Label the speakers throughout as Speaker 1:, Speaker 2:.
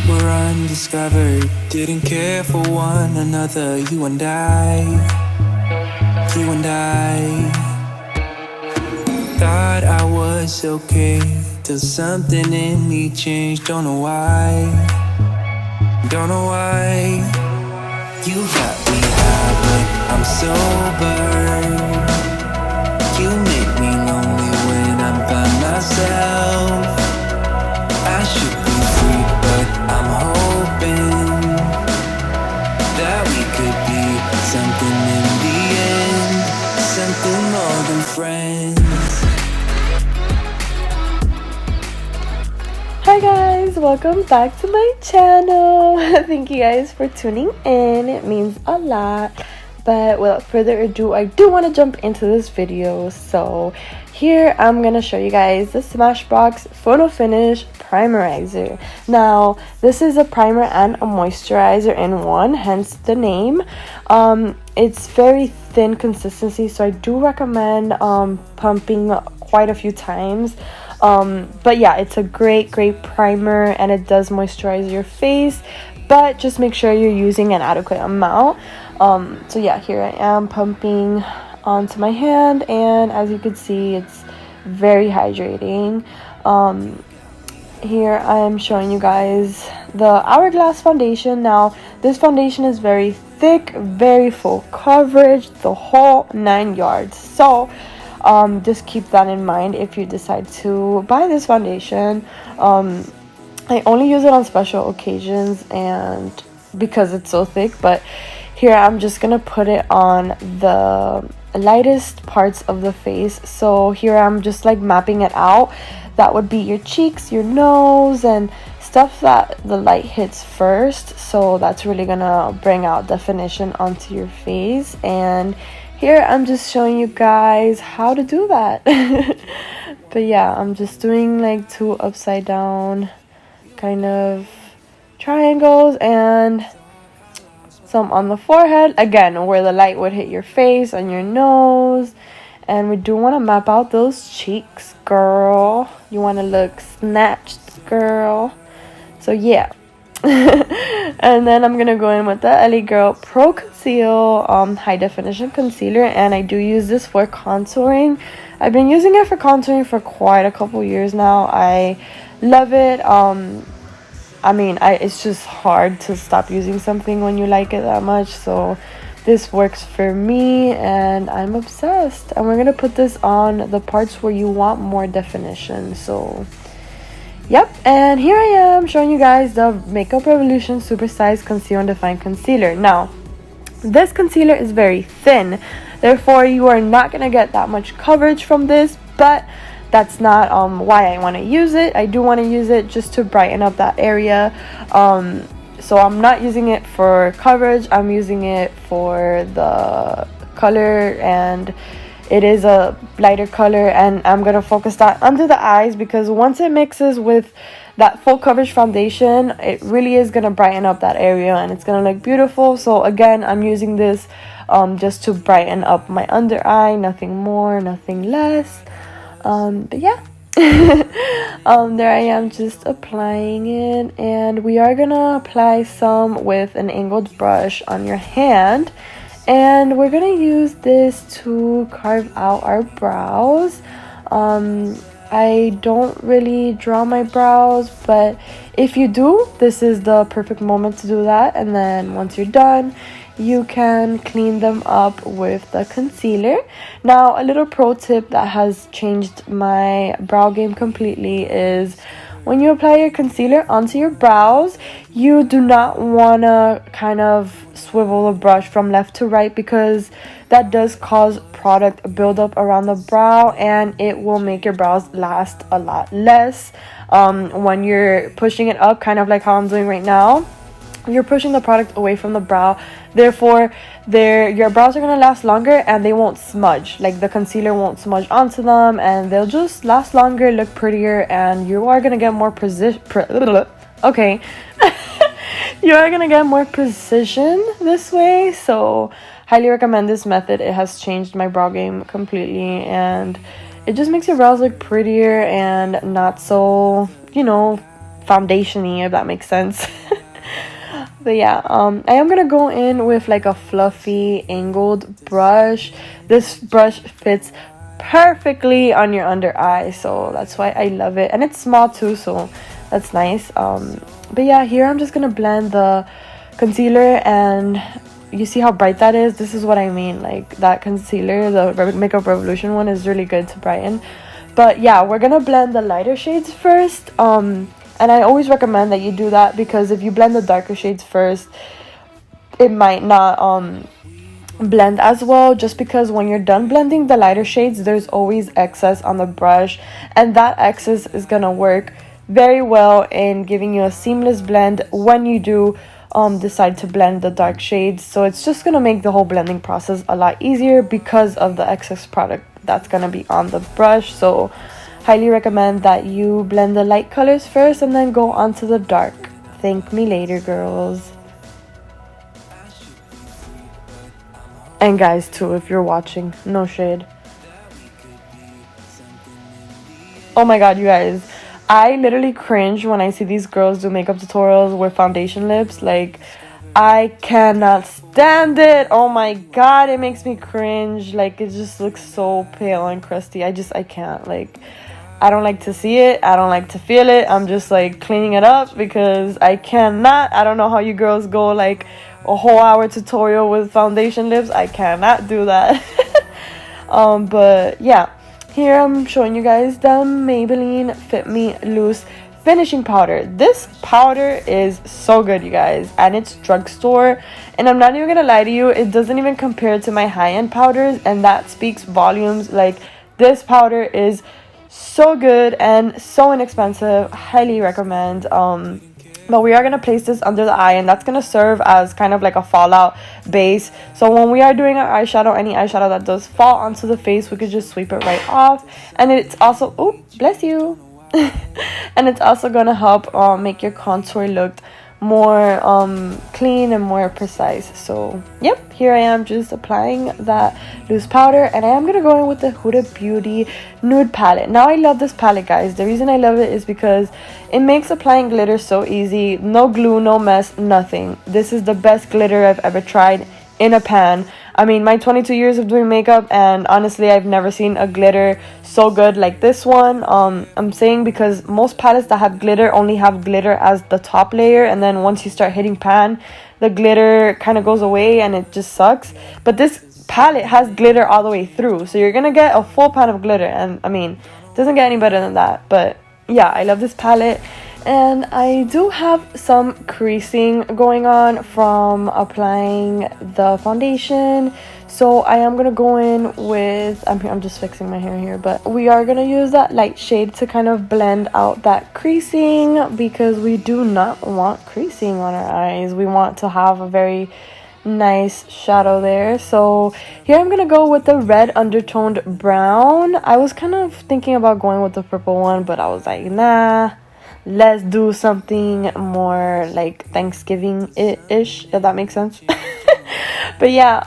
Speaker 1: We're undiscovered, didn't care for one another. You and I thought I was okay, till something in me changed. Don't know why. You got me high, but I'm sober. You make me lonely when I'm by myself. I should be free, but I'm hoping that we could be something in the end, something more than friends.
Speaker 2: Hi guys, welcome back to my channel. Thank you guys for tuning in. It means a lot. But without further ado, I do want to jump into this video. So here I'm gonna show you guys the Smashbox Photo Finish Primerizer. Now this is a primer and a moisturizer in one, hence the name. It's very thin consistency, so I do recommend pumping quite a few times. But yeah, it's a great primer and it does moisturize your face, but just make sure you're using an adequate amount. So yeah, here I am pumping onto my hand, and as you can see, it's very hydrating. Here I am showing you guys the Hourglass foundation. Now this foundation is very thick, very full coverage, the whole 9 yards. So just keep that in mind if you decide to buy this foundation. I only use it on special occasions and because it's so thick, but here I'm just gonna put it on the lightest parts of the face. So here I'm just like mapping it out. That would be your cheeks, your nose, and stuff that the light hits first. So that's really gonna bring out definition onto your face. And here I'm just showing you guys how to do that. But yeah, I'm just doing like 2 upside down kind of triangles and some on the forehead, again where the light would hit your face, on your nose. And we do want to map out those cheeks, girl. You want to look snatched, girl. So yeah. And then I'm gonna go in with the LA Girl Pro Conceal high definition concealer, and I do use this for contouring. I've been using it for contouring for quite a couple years now. I love it. It's just hard to stop using something when you like it that much, so this works for me and I'm obsessed. And we're gonna put this on the parts where you want more definition. So yep, and here I am showing you guys the Makeup Revolution Supersize Conceal and Define Concealer. Now, this concealer is very thin, therefore you are not going to get that much coverage from this, but that's not why I want to use it. I do want to use it just to brighten up that area. So I'm not using it for coverage, I'm using it for the color, and it is a lighter color, and I'm going to focus that under the eyes because once it mixes with that full coverage foundation, it really is going to brighten up that area and it's going to look beautiful. So again, I'm using this just to brighten up my under eye, nothing more, nothing less. But yeah. There I am just applying it, and we are going to apply some with an angled brush on your hand. And we're gonna use this to carve out our brows. I don't really draw my brows, but if you do, this is the perfect moment to do that. And then once you're done, you can clean them up with the concealer. Now, a little pro tip that has changed my brow game completely is when you apply your concealer onto your brows, you do not want to kind of swivel the brush from left to right because that does cause product buildup around the brow and it will make your brows last a lot less. When you're pushing it up, kind of like how I'm doing right now, you're pushing the product away from the brow, therefore your brows are going to last longer and they won't smudge. Like the concealer won't smudge onto them and they'll just last longer, look prettier, and you are going to get more you are going to get more precision this way. So highly recommend this method. It has changed my brow game completely and it just makes your brows look prettier and not so, foundation-y, if that makes sense. But yeah, I am gonna go in with like a fluffy angled brush. This brush fits perfectly on your under eye, so that's why I love it, and it's small too, so that's nice. But yeah, here I'm just gonna blend the concealer, and you see how bright that is? This is what I mean, like that concealer, the Makeup Revolution one, is really good to brighten. But yeah, we're gonna blend the lighter shades first, and I always recommend that you do that, because if you blend the darker shades first, it might not blend as well, just because when you're done blending the lighter shades, there's always excess on the brush, and that excess is gonna work very well in giving you a seamless blend when you do decide to blend the dark shades. So it's just gonna make the whole blending process a lot easier because of the excess product that's gonna be on the brush. So highly recommend that you blend the light colors first and then go on to the dark. Thank me later, girls. And guys too, if you're watching, no shade. Oh my god, you guys, I literally cringe when I see these girls do makeup tutorials with foundation lips. Like, I cannot stand it. Oh my god, it makes me cringe. Like, it just looks so pale and crusty. I can't. Like, I don't like to see it. I don't like to feel it. I'm just like cleaning it up because I cannot. I don't know how you girls go like a whole hour tutorial with foundation lips. I cannot do that. But yeah, here I'm showing you guys the Maybelline Fit Me Loose finishing powder. This powder is so good, you guys, and it's drugstore, and I'm not even gonna lie to you, it doesn't even compare to my high-end powders, and that speaks volumes. Like, this powder is so good and so inexpensive. Highly recommend. But we are going to place this under the eye, and that's going to serve as kind of like a fallout base. So when we are doing our eyeshadow, any eyeshadow that does fall onto the face, we could just sweep it right off. And it's also, oh, bless you. And it's also going to help make your contour look more clean and more precise. So yep, here I am just applying that loose powder, and I am gonna go in with the Huda Beauty nude palette. Now I love this palette, guys. The reason I love it is because it makes applying glitter so easy. No glue, no mess, nothing. This is the best glitter I've ever tried in a pan. I mean, my 22 years of doing makeup, and honestly, I've never seen a glitter so good like this one. I'm saying because most palettes that have glitter only have glitter as the top layer, and then once you start hitting pan, the glitter kind of goes away and it just sucks. But this palette has glitter all the way through, so you're gonna get a full pan of glitter, and I mean, it doesn't get any better than that. But yeah, I love this palette. And I do have some creasing going on from applying the foundation, so I am gonna go in with, I'm just fixing my hair here, but we are gonna use that light shade to kind of blend out that creasing, because we do not want creasing on our eyes. We want to have a very nice shadow there. So here I'm gonna go with the red undertoned brown. I was kind of thinking about going with the purple one, but I was like, nah, let's do something more like Thanksgiving-ish, if that makes sense. But yeah,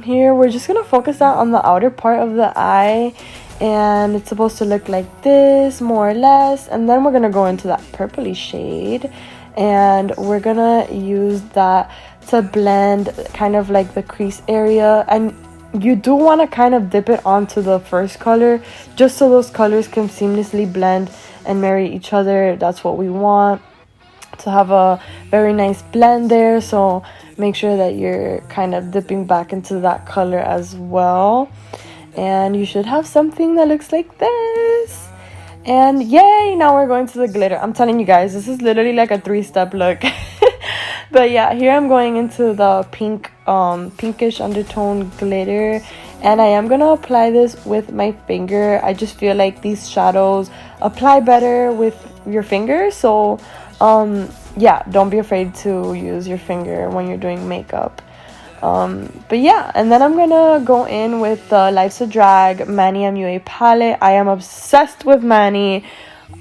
Speaker 2: here we're just gonna focus out on the outer part of the eye, and it's supposed to look like this, more or less. And then we're gonna go into that purpley shade, and we're gonna use that to blend kind of like the crease area. And you do want to kind of dip it onto the first color, just so those colors can seamlessly blend and marry each other. That's what we want, to have a very nice blend there. So make sure that you're kind of dipping back into that color as well, and you should have something that looks like this. And yay, now we're going to the glitter. I'm telling you guys, this is literally like a 3-step look. But yeah, here I'm going into the pink pinkish undertone glitter, and I am gonna apply this with my finger. I just feel like these shadows apply better with your finger. So yeah, don't be afraid to use your finger when you're doing makeup. But yeah, and then I'm gonna go in with the Life's a Drag Manny MUA palette. I am obsessed with Manny.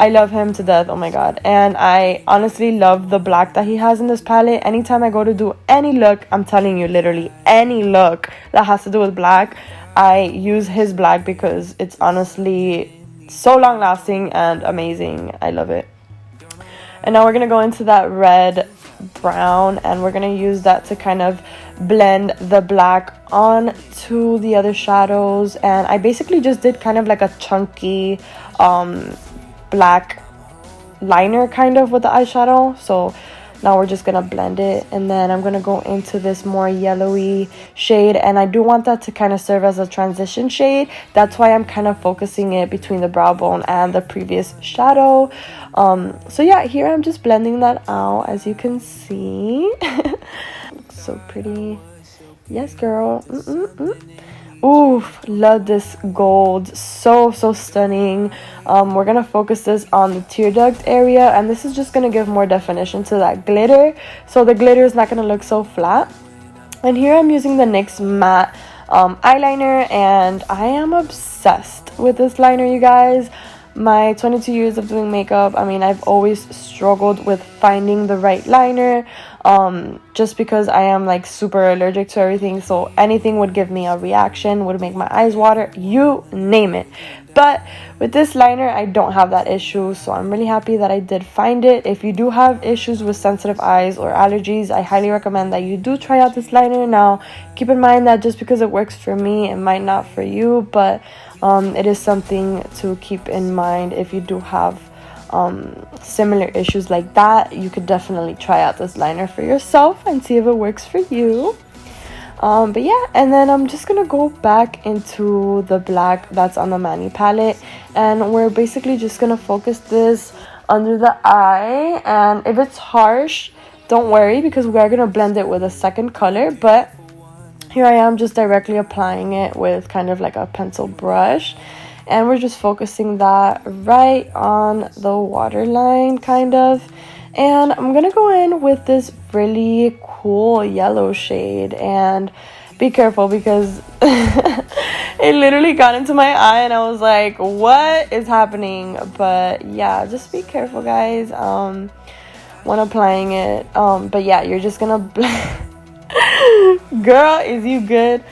Speaker 2: I love him to death. Oh my god. And I honestly love the black that he has in this palette. Anytime I go to do any look, I'm telling you, literally any look that has to do with black, I use his black because it's honestly so long lasting and amazing. I love it. And now we're going to go into that red brown, and we're going to use that to kind of blend the black onto the other shadows. And I basically just did kind of like a chunky black liner kind of with the eyeshadow. So now we're just gonna blend it, and then I'm gonna go into this more yellowy shade, and I do want that to kind of serve as a transition shade. That's why I'm kind of focusing it between the brow bone and the previous shadow. So yeah, here I'm just blending that out, as you can see. Looks so pretty. Yes, girl. Oof, love this gold. So stunning. We're gonna focus this on the tear duct area, and this is just gonna give more definition to that glitter, so the glitter is not gonna look so flat. And here I'm using the NYX matte eyeliner, and I am obsessed with this liner, you guys. My 22 years of doing makeup, I mean, I've always struggled with finding the right liner, just because I am like super allergic to everything, so anything would give me a reaction, would make my eyes water, you name it. But with this liner, I don't have that issue, so I'm really happy that I did find it. If you do have issues with sensitive eyes or allergies, I highly recommend that you do try out this liner. Now, keep in mind that just because it works for me, it might not for you, but it is something to keep in mind. If you do have similar issues like that, you could definitely try out this liner for yourself and see if it works for you. But yeah, and then I'm just gonna go back into the black that's on the Mani palette, and we're basically just gonna focus this under the eye. And if it's harsh, don't worry, because we are gonna blend it with a second color. But here I am just directly applying it with kind of like a pencil brush, and we're just focusing that right on the waterline kind of. And I'm gonna go in with this really cool yellow shade, and be careful because it literally got into my eye and I was like, what is happening? But yeah, just be careful, guys, when applying it. But yeah, you're just gonna girl, is you good?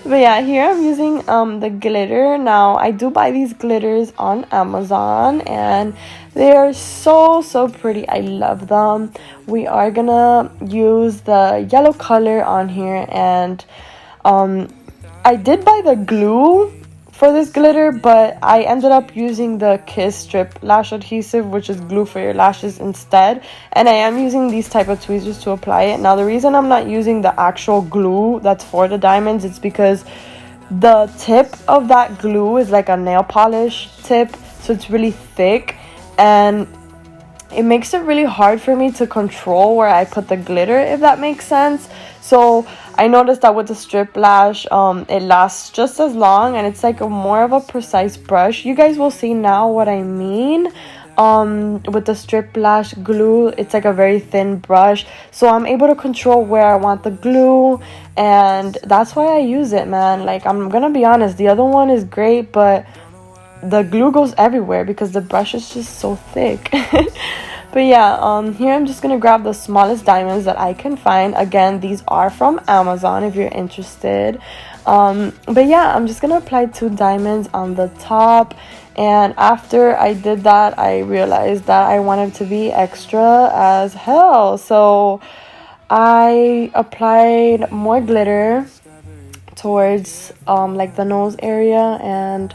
Speaker 2: But yeah, here I'm using the glitter. Now, I do buy these glitters on Amazon, and they are so pretty. I love them. We are gonna use the yellow color on here, and I did buy the glue for this glitter, but I ended up using the Kiss Strip Lash Adhesive, which is glue for your lashes, instead. And I am using these type of tweezers to apply it. Now, the reason I'm not using the actual glue that's for the diamonds, it's because the tip of that glue is like a nail polish tip, so it's really thick, and it makes it really hard for me to control where I put the glitter, if that makes sense. So I noticed that with the strip lash, it lasts just as long, and it's like more of a precise brush. You guys will see now what I mean. With the strip lash glue, it's like a very thin brush, so I'm able to control where I want the glue, and that's why I use it, man. Like, I'm gonna be honest, the other one is great, but the glue goes everywhere because the brush is just so thick. But yeah, here I'm just gonna grab the smallest diamonds that I can find. Again, these are from Amazon if you're interested. But yeah, I'm just gonna apply 2 diamonds on the top, and after I did that, I realized that I wanted to be extra as hell, so I applied more glitter towards like the nose area, and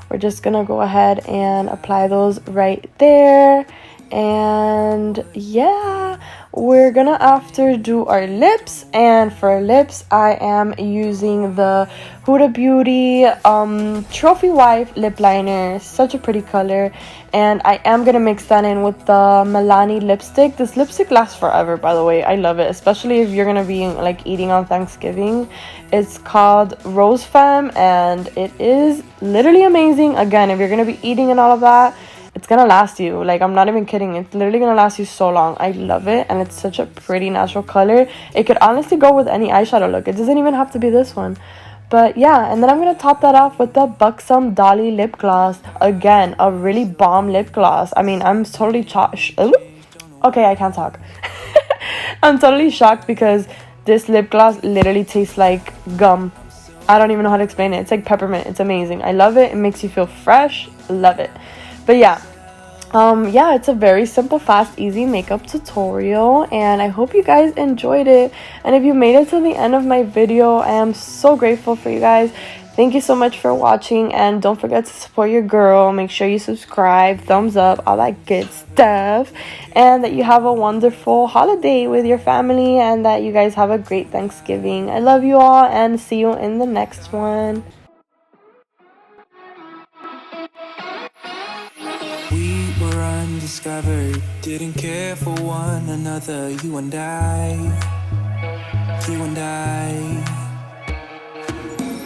Speaker 2: we're just gonna go ahead and apply those right there. And yeah, we're gonna after do our lips, and for lips I am using the Huda Beauty Trophy Wife lip liner. Such a pretty color, and I am gonna mix that in with the Milani lipstick. This lipstick lasts forever, by the way. I love it, especially if you're gonna be like eating on Thanksgiving. It's called Rose Femme, and it is literally amazing. Again, if you're gonna be eating and all of that, it's gonna last you. Like, I'm not even kidding, it's literally gonna last you so long. I love it, and it's such a pretty natural color. It could honestly go with any eyeshadow look. It doesn't even have to be this one. But yeah, and then I'm gonna top that off with the Buxom Dolly lip gloss. Again, a really bomb lip gloss. I mean, I'm totally okay, I can't talk. I'm totally shocked because this lip gloss literally tastes like gum. I don't even know how to explain it. It's like peppermint. It's amazing. I love it. It makes you feel fresh. Love it. But yeah, Yeah, it's a very simple, fast, easy makeup tutorial, and I hope you guys enjoyed it. And if you made it to the end of my video, I am so grateful for you guys. Thank you so much for watching, and don't forget to support your girl. Make sure you subscribe, thumbs up, all that good stuff, and that you have a wonderful holiday with your family, and that you guys have a great Thanksgiving. I love you all, and see you in the next one.
Speaker 1: We were undiscovered, didn't care for one another, you and I.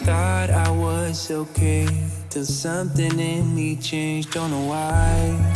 Speaker 1: Thought I was okay, till something in me changed, don't know why.